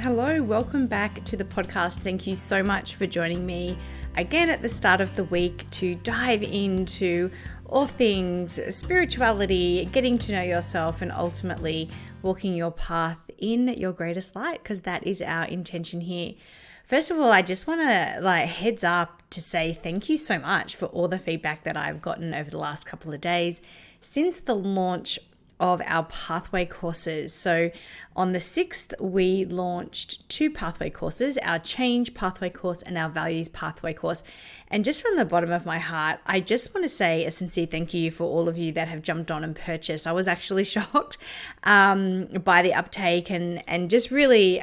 Hello, welcome back to the podcast. Thank you so much for joining me again at the start of the week to dive into all things spirituality, getting to know yourself, and ultimately walking your path in your greatest light, because that is our intention here. First of all, I just want to heads up to say thank you so much for all the feedback that I've gotten over the last couple of days since the launch of our pathway courses. So on the 6th, we launched 2 pathway courses, our change pathway course and our values pathway course. And just from the bottom of my heart, I just want to say a sincere thank you for all of you that have jumped on and purchased. I was actually shocked by the uptake and just really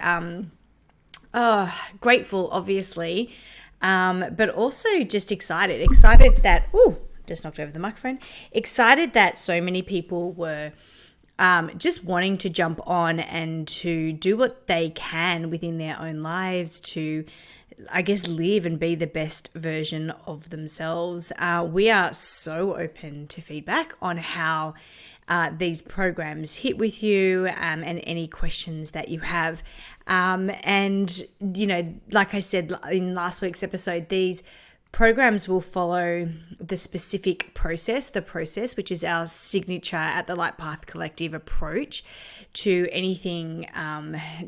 grateful, obviously, but also just excited that, just knocked over the microphone. Excited that so many people were just wanting to jump on and to do what they can within their own lives to, I guess, live and be the best version of themselves. We are so open to feedback on how these programs hit with you and any questions that you have. And, you know, like I said in last week's episode, these programs will follow the specific process, which is our signature at the Light Path Collective approach to anything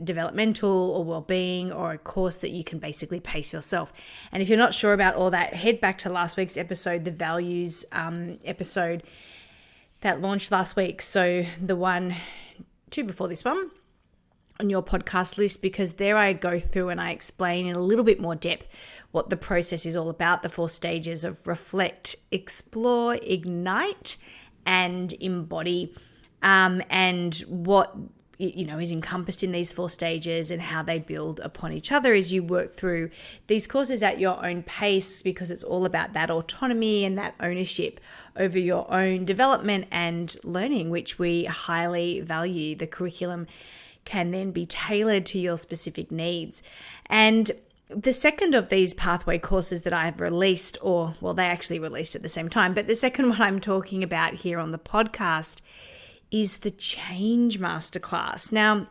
developmental or well-being, or a course that you can basically pace yourself. And if you're not sure about all that, head back to last week's episode, the values episode that launched last week. So the 2 before this one, on your podcast list, because there I go through and I explain in a little bit more depth what the process is all about, the 4 stages of reflect, explore, ignite, and embody, and what is encompassed in these 4 stages and how they build upon each other as you work through these courses at your own pace, because it's all about that autonomy and that ownership over your own development and learning, which we highly value. The curriculum can then be tailored to your specific needs. And the second of these pathway courses that I've released, they actually released at the same time, but the second one I'm talking about here on the podcast is the Change Masterclass. Now,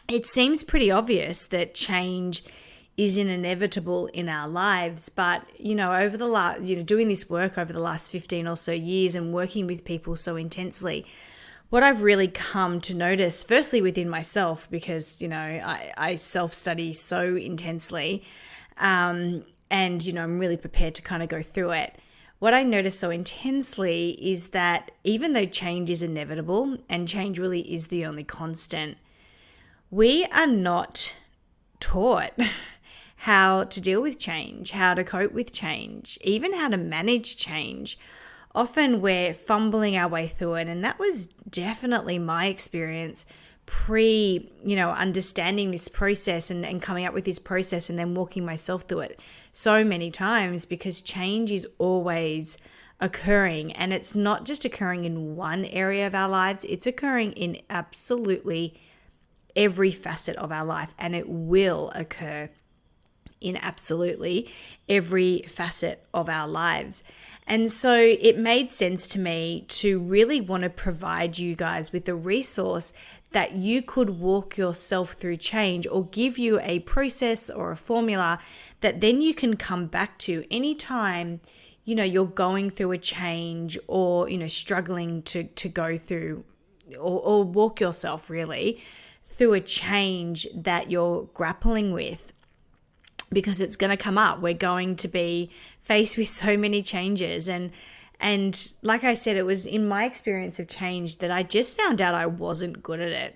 it seems pretty obvious that change is inevitable in our lives, but over the last, doing this work over the last 15 or so years and working with people so intensely, what I've really come to notice, firstly within myself, because, I self-study so intensely, and, I'm really prepared to kind of go through it. What I notice so intensely is that even though change is inevitable and change really is the only constant, we are not taught how to deal with change, how to cope with change, even how to manage change. Often we're fumbling our way through it, and that was definitely my experience understanding this process and coming up with this process and then walking myself through it so many times, because change is always occurring, and it's not just occurring in one area of our lives, it's occurring in absolutely every facet of our life, and it will occur in absolutely every facet of our lives. And so it made sense to me to really want to provide you guys with a resource that you could walk yourself through change, or give you a process or a formula that then you can come back to anytime, you're going through a change, or, struggling to go through or walk yourself really through a change that you're grappling with. Because it's going to come up. We're going to be faced with so many changes. And like I said, it was in my experience of change that I just found out I wasn't good at it.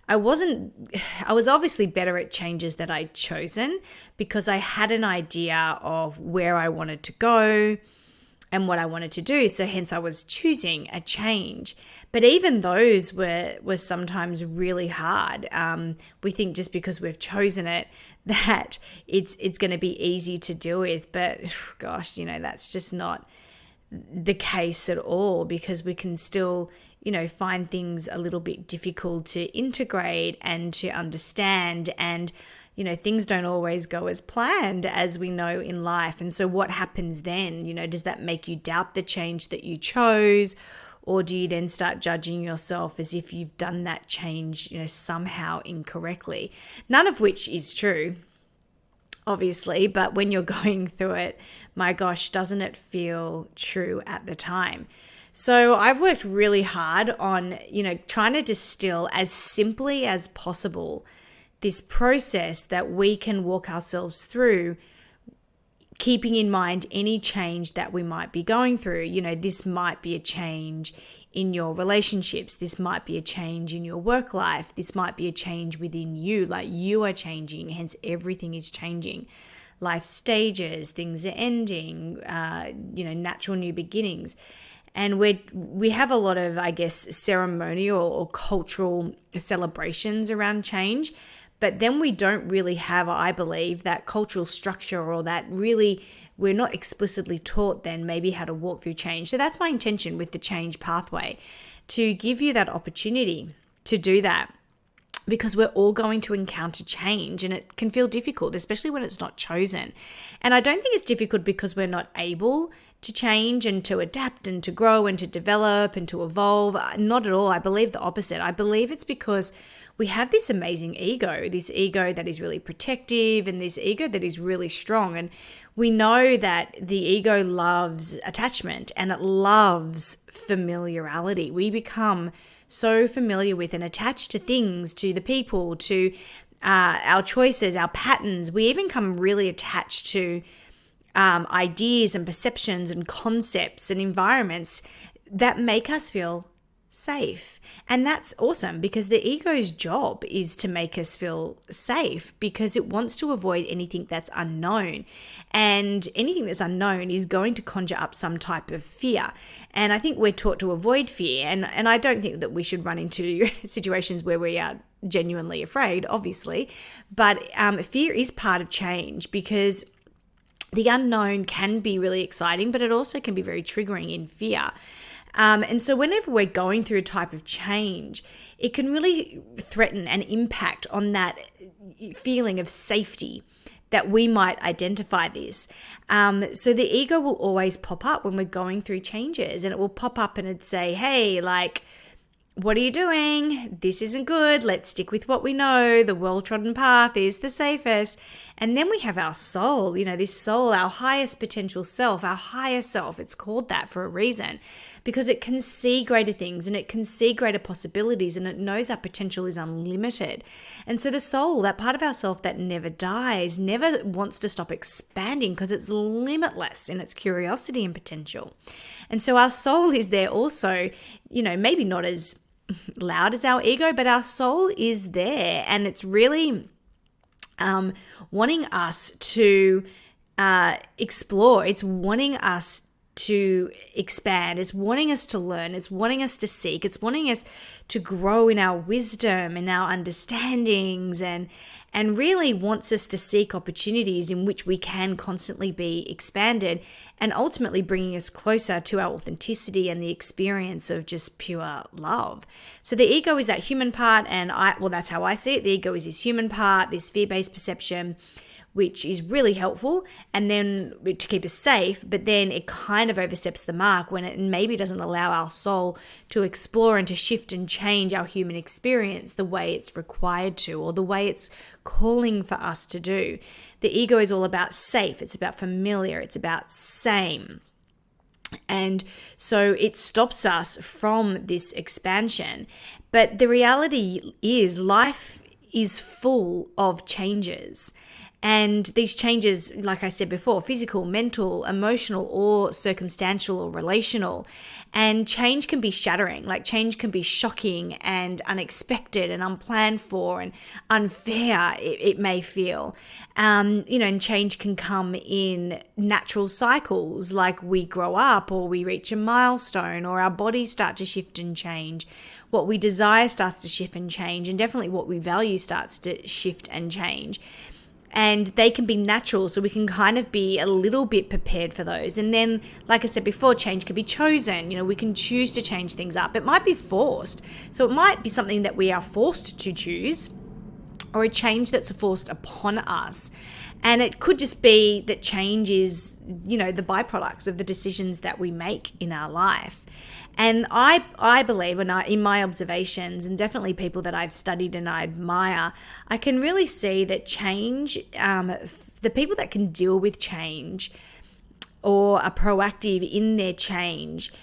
I was obviously better at changes that I'd chosen, because I had an idea of where I wanted to go and what I wanted to do. So hence I was choosing a change. But even those were sometimes really hard. We think just because we've chosen it that it's going to be easy to deal with. But gosh, that's just not the case at all, because we can still, find things a little bit difficult to integrate and to understand. And things don't always go as planned, as we know in life. And so what happens then? Does that make you doubt the change that you chose? Or do you then start judging yourself as if you've done that change, somehow incorrectly? None of which is true, obviously, but when you're going through it, my gosh, doesn't it feel true at the time? So I've worked really hard on, trying to distill as simply as possible this process that we can walk ourselves through, keeping in mind any change that we might be going through. This might be a change in your relationships. This might be a change in your work life. This might be a change within you, like you are changing, hence everything is changing. Life stages, things are ending, natural new beginnings. And we have a lot of, I guess, ceremonial or cultural celebrations around change. But then we don't really have, I believe, that cultural structure, or that really we're not explicitly taught then maybe how to walk through change. So that's my intention with the change pathway, to give you that opportunity to do that, because we're all going to encounter change, and it can feel difficult, especially when it's not chosen. And I don't think it's difficult because we're not able to change and to adapt and to grow and to develop and to evolve. Not at all. I believe the opposite. I believe it's because we have this amazing ego, this ego that is really protective, and this ego that is really strong. And we know that the ego loves attachment and it loves familiarity. We become so familiar with and attached to things, to the people, to our choices, our patterns. We even come really attached to ideas and perceptions and concepts and environments that make us feel safe. And that's awesome, because the ego's job is to make us feel safe, because it wants to avoid anything that's unknown. And anything that's unknown is going to conjure up some type of fear. And I think we're taught to avoid fear. And I don't think that we should run into situations where we are genuinely afraid, obviously. But fear is part of change, because the unknown can be really exciting, but it also can be very triggering in fear. And so whenever we're going through a type of change, it can really threaten and impact on that feeling of safety that we might identify this. So the ego will always pop up when we're going through changes, and it will pop up and it'd say, hey, like, what are you doing? This isn't good. Let's stick with what we know. The well-trodden path is the safest. And then we have our soul, this soul, our highest potential self, our higher self. It's called that for a reason, because it can see greater things and it can see greater possibilities, and it knows our potential is unlimited. And so the soul, that part of ourself that never dies, never wants to stop expanding, because it's limitless in its curiosity and potential. And so our soul is there also, maybe not as loud as our ego, but our soul is there, and it's really wanting us to explore. It's wanting us to expand. It's wanting us to learn. It's wanting us to seek. It's wanting us to grow in our wisdom and our understandings, and really wants us to seek opportunities in which we can constantly be expanded, and ultimately bringing us closer to our authenticity and the experience of just pure love. So the ego is that human part, and that's how I see it. The ego is this human part, this fear-based perception, which is really helpful, and then to keep us safe, but then it kind of oversteps the mark when it maybe doesn't allow our soul to explore and to shift and change our human experience the way it's required to, or the way it's calling for us to do. The ego is all about safe, it's about familiar, it's about same. And so it stops us from this expansion. But the reality is, life is full of changes. And these changes, like I said before, physical, mental, emotional, or circumstantial or relational. And change can be shattering, like change can be shocking and unexpected and unplanned for and unfair, it may feel. And change can come in natural cycles, like we grow up or we reach a milestone, or our bodies start to shift and change. What we desire starts to shift and change, and definitely what we value starts to shift and change. And they can be natural, so we can kind of be a little bit prepared for those. And then, like I said before, change can be chosen. We can choose to change things up. It might be forced. So it might be something that we are forced to choose, or a change that's forced upon us. And it could just be that change is, the byproducts of the decisions that we make in our life. And I believe, in my observations, and definitely people that I've studied and I admire, I can really see that change, the people that can deal with change or are proactive in their change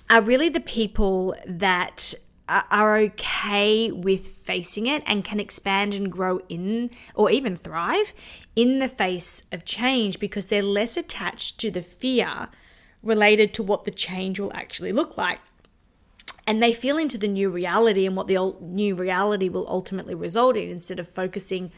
are really the people that are okay with facing it and can expand and grow in, or even thrive in the face of change, because they're less attached to the fear related to what the change will actually look like. And they feel into the new reality and what the new reality will ultimately result in, instead of focusing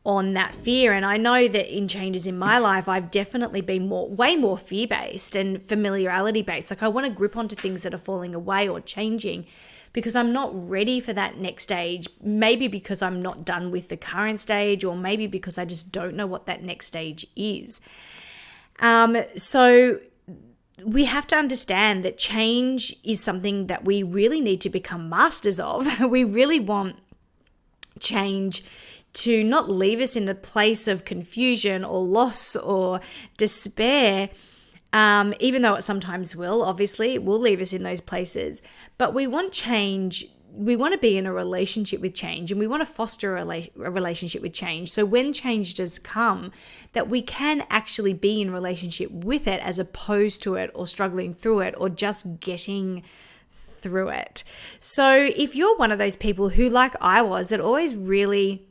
on that fear. And I know that in changes in my life, I've definitely been way more fear-based and familiarity-based. Like, I want to grip onto things that are falling away or changing because I'm not ready for that next stage. Maybe because I'm not done with the current stage, or maybe because I just don't know what that next stage is. So we have to understand that change is something that we really need to become masters of. We really want change to not leave us in a place of confusion or loss or despair, even though it sometimes will. Obviously, it will leave us in those places. But we want change. We want to be in a relationship with change, and we want to foster a relationship with change. So when change does come, that we can actually be in relationship with it, as opposed to it or struggling through it or just getting through it. So if you're one of those people who, like I was, that always really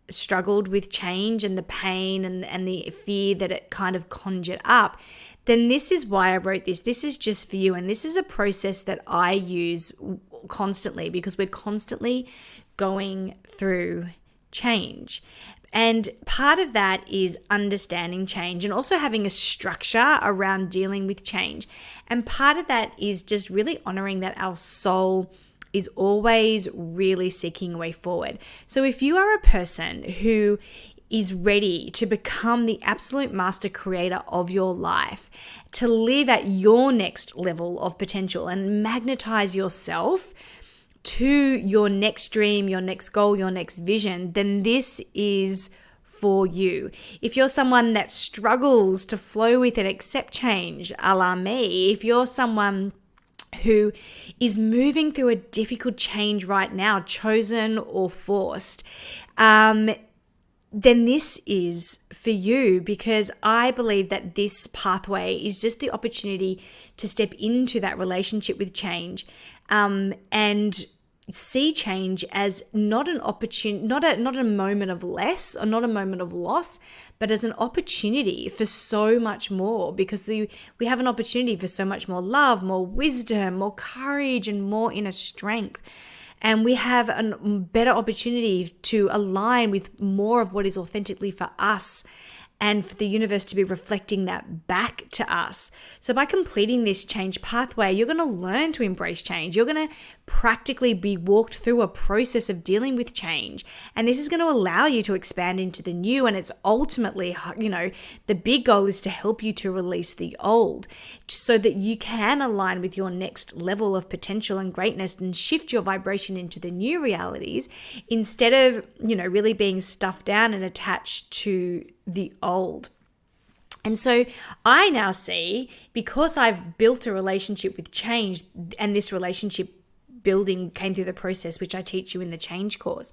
struggled with change and the pain and the fear that it kind of conjured up, then this is why I wrote this. This is just for you. And this is a process that I use constantly, because we're constantly going through change. And part of that is understanding change and also having a structure around dealing with change. And part of that is just really honoring that our soul is always really seeking a way forward. So if you are a person who is ready to become the absolute master creator of your life, to live at your next level of potential and magnetize yourself to your next dream, your next goal, your next vision, then this is for you. If you're someone that struggles to flow with and accept change, a la me, if you're someone who is moving through a difficult change right now, chosen or forced, then this is for you, because I believe that this pathway is just the opportunity to step into that relationship with change, and see change as not an opportunity, not a moment of less or not a moment of loss, but as an opportunity for so much more, because we have an opportunity for so much more love, more wisdom, more courage, and more inner strength. And we have a better opportunity to align with more of what is authentically for us, and for the universe to be reflecting that back to us. So by completing this change pathway, you're going to learn to embrace change. You're going to practically be walked through a process of dealing with change. And this is going to allow you to expand into the new. And it's ultimately, the big goal is to help you to release the old, so that you can align with your next level of potential and greatness and shift your vibration into the new realities, instead of, really being stuffed down and attached to the old. And so I now see, because I've built a relationship with change, and this relationship building came through the process, which I teach you in the change course,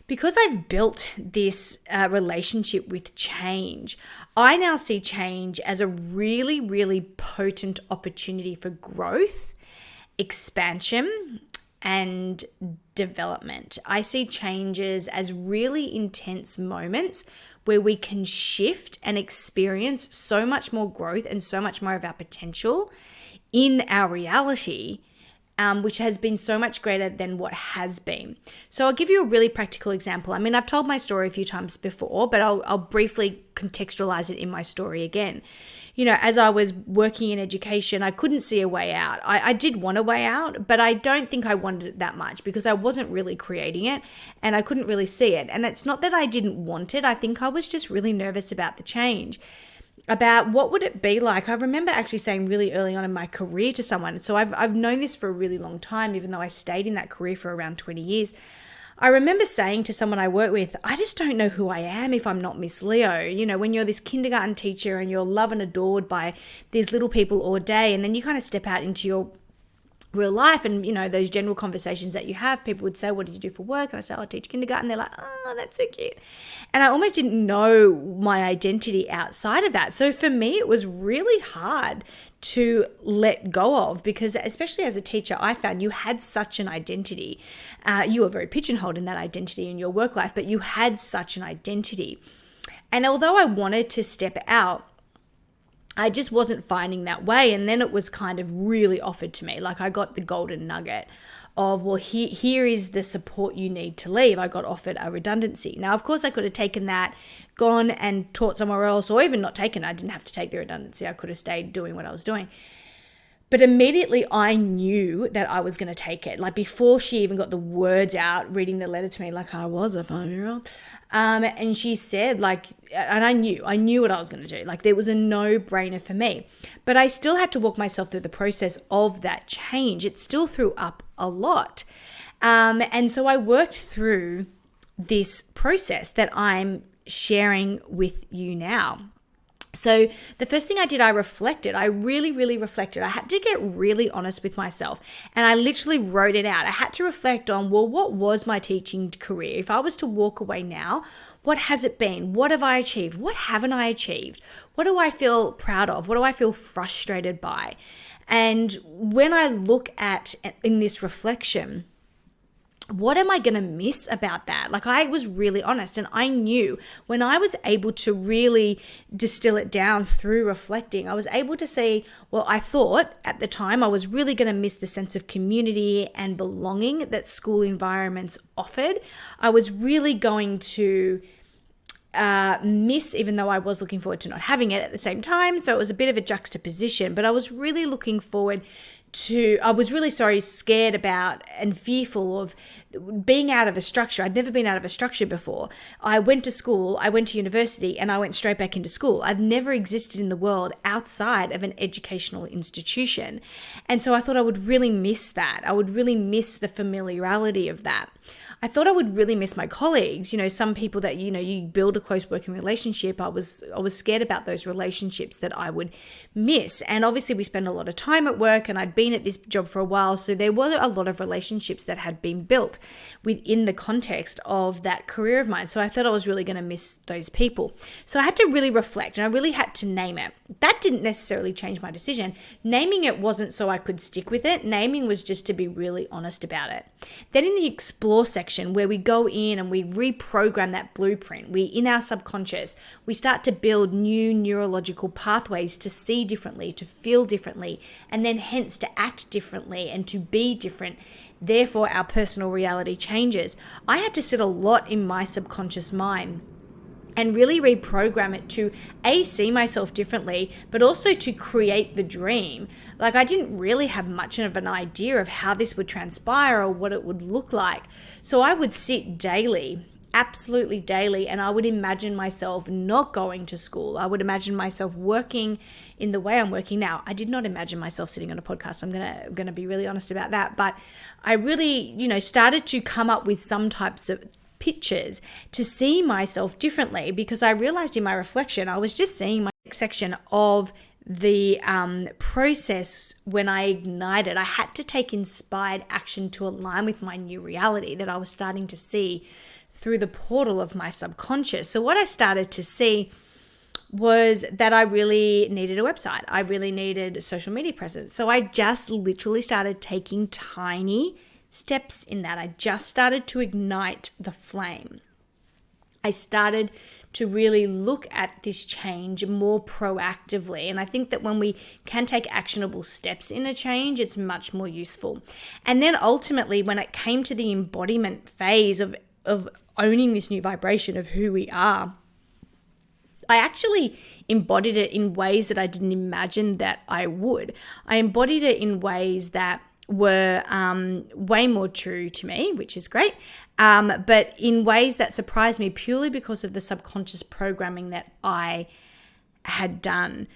because I've built this relationship with change, I now see change as a really, really potent opportunity for growth, expansion, and development. I see changes as really intense moments where we can shift and experience so much more growth and so much more of our potential in our reality, which has been so much greater than what has been. So I'll give you a really practical example. I mean, I've told my story a few times before, but I'll briefly contextualize it in my story again. As I was working in education, I couldn't see a way out. I did want a way out, but I don't think I wanted it that much, because I wasn't really creating it and I couldn't really see it. And it's not that I didn't want it. I think I was just really nervous about the change, about what would it be like. I remember actually saying really early on in my career to someone, so I've known this for a really long time, even though I stayed in that career for around 20 years. I remember saying to someone I work with, I just don't know who I am if I'm not Miss Leo. You know, when you're this kindergarten teacher and you're loved and adored by these little people all day, and then you kind of step out into your real life and, you know, those general conversations that you have, people would say, what did you do for work? And I say, I teach kindergarten. They're like, oh, that's so cute. And I almost didn't know my identity outside of that. So for me, it was really hard to let go of, because especially as a teacher, I found you had such an identity. You were very pigeonholed in that identity in your work life, but you had such an identity. And although I wanted to step out, I just wasn't finding that way. And then it was kind of really offered to me. Like I got the golden nugget of, well, here is the support you need to leave. I got offered a redundancy. Now, of course, I could have taken that, gone and taught somewhere else, or even not taken it. I didn't have to take the redundancy. I could have stayed doing what I was doing. But immediately I knew that I was going to take it. Like before she even got the words out, reading the letter to me, like I was a 5-year-old. And she said like, and I knew what I was going to do. Like there was a no-brainer for me. But I still had to walk myself through the process of that change. It still threw up a lot. And so I worked through this process that I'm sharing with you now. So the first thing I did, I reflected. I really, really reflected. I had to get really honest with myself, and I literally wrote it out. I had to reflect on, well, what was my teaching career? If I was to walk away now, what has it been? What have I achieved? What haven't I achieved? What do I feel proud of? What do I feel frustrated by? And when I look at in this reflection, what am I going to miss about that? Like I was really honest, and I knew when I was able to really distill it down through reflecting, I was able to say, well, I thought at the time I was really going to miss the sense of community and belonging that school environments offered. I was really going to miss, even though I was looking forward to not having it at the same time. So it was a bit of a juxtaposition, but I was really looking forward I was really scared about and fearful of being out of a structure. I'd never been out of a structure before. I went to school, I went to university, and I went straight back into school. I've never existed in the world outside of an educational institution. And so I thought I would really miss that. I would really miss the familiarity of that. I thought I would really miss my colleagues, you know, some people that, you know, you build a close working relationship. I was scared about those relationships that I would miss. And obviously we spend a lot of time at work, and I'd been at this job for a while. So there were a lot of relationships that had been built within the context of that career of mine. So I thought I was really going to miss those people. So I had to really reflect, and I really had to name it. That didn't necessarily change my decision. Naming it wasn't so I could stick with it. Naming was just to be really honest about it. Then in the explore section, where we go in and we reprogram that blueprint, we in our subconscious, we start to build new neurological pathways to see differently, to feel differently, and then hence to act differently and to be different. Therefore, our personal reality changes. I had to sit a lot in my subconscious mind and really reprogram it to see myself differently, but also to create the dream. Like I didn't really have much of an idea of how this would transpire or what it would look like. So I would sit daily, absolutely daily, and I would imagine myself not going to school. I would imagine myself working in the way I'm working now. I did not imagine myself sitting on a podcast. I'm gonna be really honest about that. But I really, you know, started to come up with some types of pictures to see myself differently, because I realized in my reflection, I was just seeing my section of the process when I ignited. I had to take inspired action to align with my new reality that I was starting to see through the portal of my subconscious. So what I started to see was that I really needed a website. I really needed social media presence. So I just literally started taking tiny steps in that. I just started to ignite the flame. I started to really look at this change more proactively. And I think that when we can take actionable steps in a change, it's much more useful. And then ultimately, when it came to the embodiment phase of owning this new vibration of who we are, I actually embodied it in ways that I didn't imagine that I would. I embodied it in ways that were way more true to me, which is great, but in ways that surprised me purely because of the subconscious programming that I had done.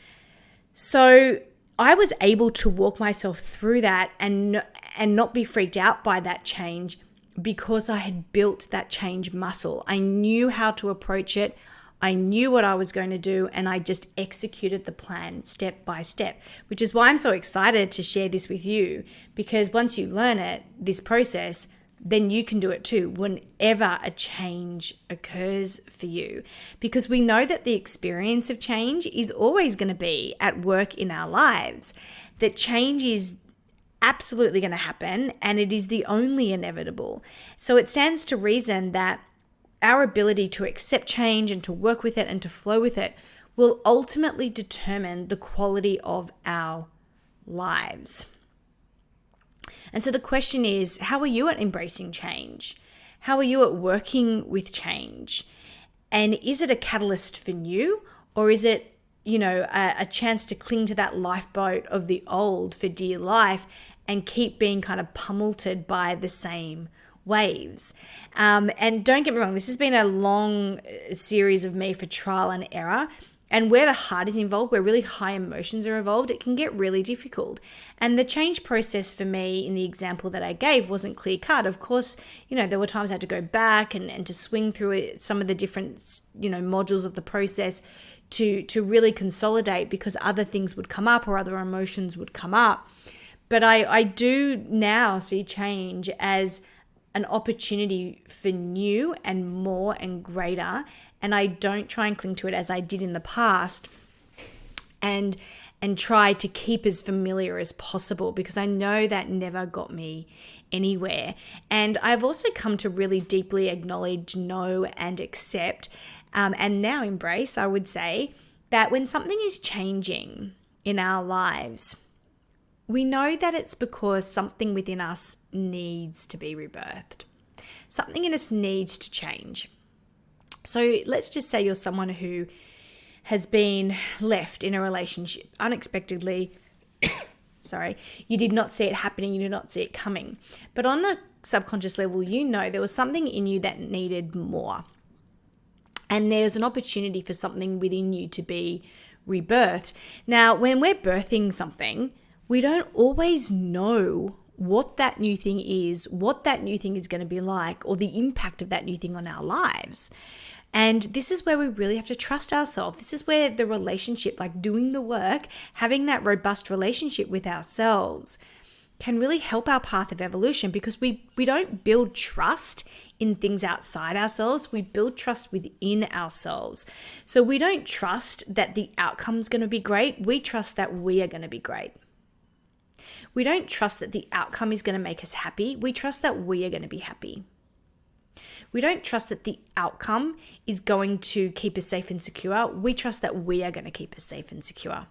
So I was able to walk myself through that and not be freaked out by that change because I had built that change muscle. I knew how to approach it. I knew what I was going to do, and I just executed the plan step by step, which is why I'm so excited to share this with you, because once you learn it, this process, then you can do it too whenever a change occurs for you. Because we know that the experience of change is always going to be at work in our lives, that change is absolutely going to happen, and it is the only inevitable. So it stands to reason that our ability to accept change and to work with it and to flow with it will ultimately determine the quality of our lives. And so the question is, how are you at embracing change? How are you at working with change? And is it a catalyst for new, or is it, a chance to cling to that lifeboat of the old for dear life and keep being kind of pummeled by the same waves? And don't get me wrong, this has been a long series of me for trial and error. And where the heart is involved, where really high emotions are involved, it can get really difficult. And the change process for me in the example that I gave wasn't clear cut. Of course, there were times I had to go back and to swing through it, some of the different, modules of the process to really consolidate, because other things would come up or other emotions would come up. But I do now see change as an opportunity for new and more and greater, and I don't try and cling to it as I did in the past and try to keep as familiar as possible, because I know that never got me anywhere. And I've also come to really deeply acknowledge, know, and accept, and now embrace, I would say, that when something is changing in our lives, we know that it's because something within us needs to be rebirthed. Something in us needs to change. So let's just say you're someone who has been left in a relationship unexpectedly. Sorry, you did not see it happening, you did not see it coming. But on a subconscious level, there was something in you that needed more. And there's an opportunity for something within you to be rebirthed. Now, when we're birthing something, we don't always know what that new thing is, what that new thing is going to be like, or the impact of that new thing on our lives. And this is where we really have to trust ourselves. This is where the relationship, like doing the work, having that robust relationship with ourselves, can really help our path of evolution, because we don't build trust in things outside ourselves. We build trust within ourselves. So we don't trust that the outcome's going to be great. We trust that we are going to be great. We don't trust that the outcome is going to make us happy. We trust that we are going to be happy. We don't trust that the outcome is going to keep us safe and secure. We trust that we are going to keep us safe and secure.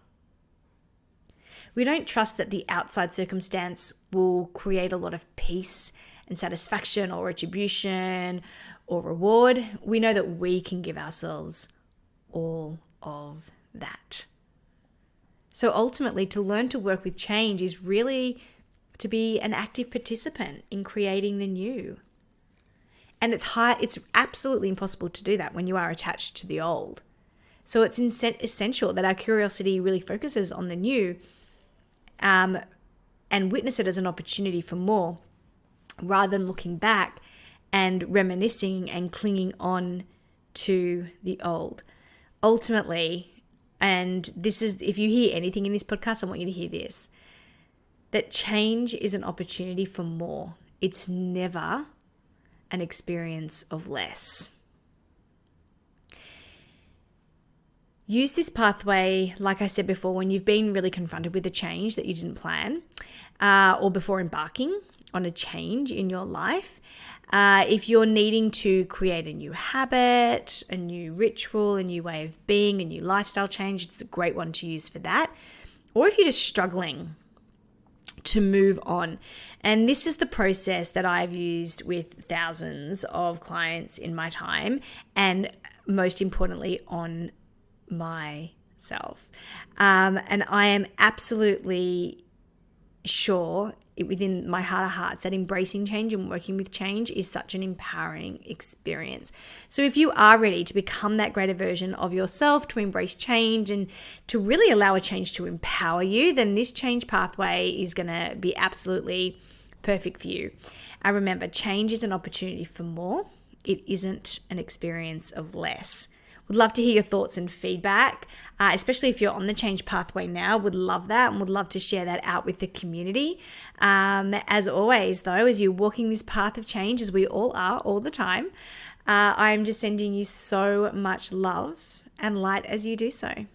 We don't trust that the outside circumstance will create a lot of peace and satisfaction or retribution or reward. We know that we can give ourselves all of that. So ultimately, to learn to work with change is really to be an active participant in creating the new. And it's absolutely impossible to do that when you are attached to the old. So it's essential that our curiosity really focuses on the new, and witness it as an opportunity for more, rather than looking back and reminiscing and clinging on to the old. Ultimately, and this is, if you hear anything in this podcast, I want you to hear this, that change is an opportunity for more. It's never an experience of less. Use this pathway, like I said before, when you've been really confronted with a change that you didn't plan, or before embarking on a change in your life. If you're needing to create a new habit, a new ritual, a new way of being, a new lifestyle change, it's a great one to use for that. Or if you're just struggling to move on. And this is the process that I've used with thousands of clients in my time, and most importantly, on myself. And I am absolutely sure within my heart of hearts that embracing change and working with change is such an empowering experience. So if you are ready to become that greater version of yourself, to embrace change and to really allow a change to empower you, then this change pathway is going to be absolutely perfect for you. And remember, change is an opportunity for more. It isn't an experience of less. Would love to hear your thoughts and feedback, especially if you're on the change pathway now. Would love that and would love to share that out with the community. As always, though, as you're walking this path of change, as we all are all the time, I'm just sending you so much love and light as you do so.